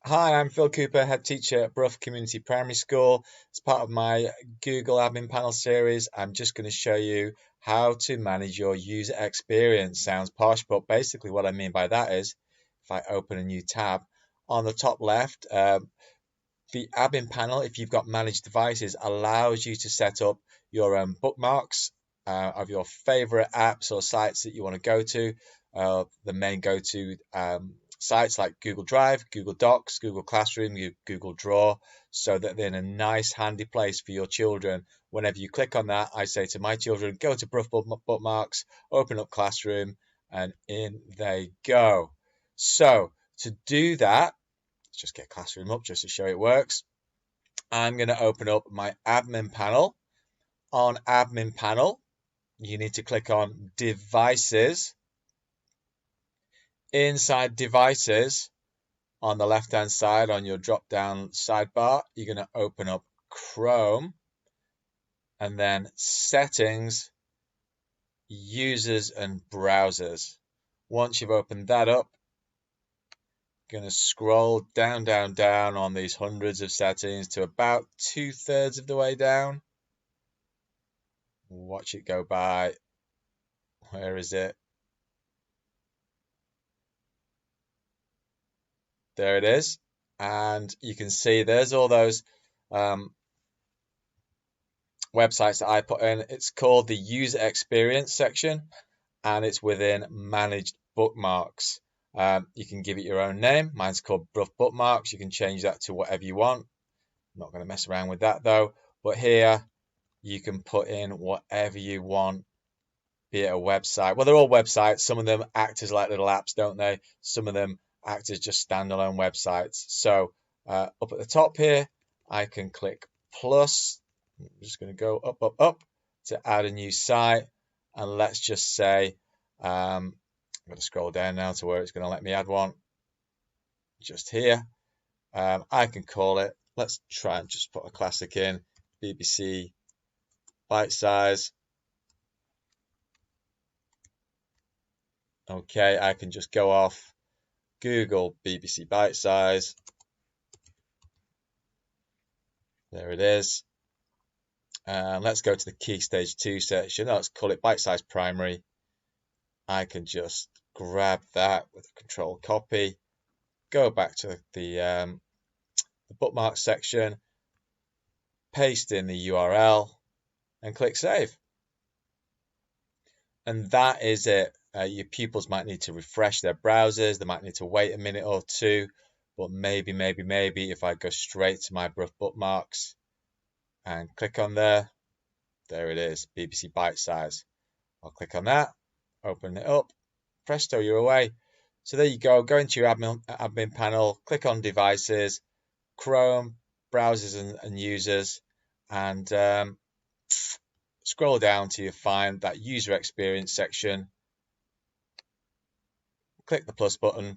Hi, I'm Phil Cooper, head teacher at Brough Community Primary School. As part of my Google Admin Panel series, I'm just going to show you how to manage your user experience. Sounds posh, but basically what I mean by that is if I open a new tab, on the top left, the admin panel, if you've got managed devices, allows you to set up your own bookmarks of your favorite apps or sites that you want to go to. The main go-to sites like Google Drive, Google Docs, Google Classroom, Google Draw, so that they're in a nice, handy place for your children. Whenever you click on that, I say to my children, go to Brough Bookmarks, open up Classroom, and in they go. So to do that, let's just get Classroom up just to show it works. I'm going to open up my admin panel. On admin panel, you need to click on devices. Inside devices, on the left hand side on your drop down sidebar, you're going to open up Chrome and then settings, users and browsers. Once you've opened that up, going to scroll down on these hundreds of settings to about 2/3 of the way down. Watch it go by. Where is it? There it is. And you can see there's all those websites that I put in. It's called the user experience section and it's within managed bookmarks. You can give it your own name. Mine's called Brough Bookmarks. You can change that to whatever you want. I'm not going to mess around with that though. But here you can put in whatever you want, be it a website. Well, they're all websites. Some of them act as like little apps, don't they? Some of them act as just standalone websites. So up at the top here, I can click plus. I'm just going to go up to add a new site. And let's just say, I'm going to scroll down now to where it's going to let me add one. Just here. I can call it, let's try and just put a classic in, BBC Bite Size. Okay, I can just go off Google BBC Bite Size. There it is. Let's go to the Key Stage 2 section. Let's call it Bite Size Primary. I can just grab that with a Control Copy, go back to the bookmark section, paste in the URL, and click Save. And that is it. Your pupils might need to refresh their browsers. They might need to wait a minute or two. But maybe if I go straight to my Brough Bookmarks and click on there it is, BBC Bite Size. I'll click on that, open it up, presto, you're away. So there you go. Go into your admin panel, click on devices, Chrome, browsers and users, and scroll down till you find that user experience section. Click the plus button,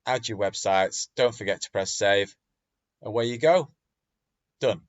add your websites. Don't forget to press save. Away you go. Done.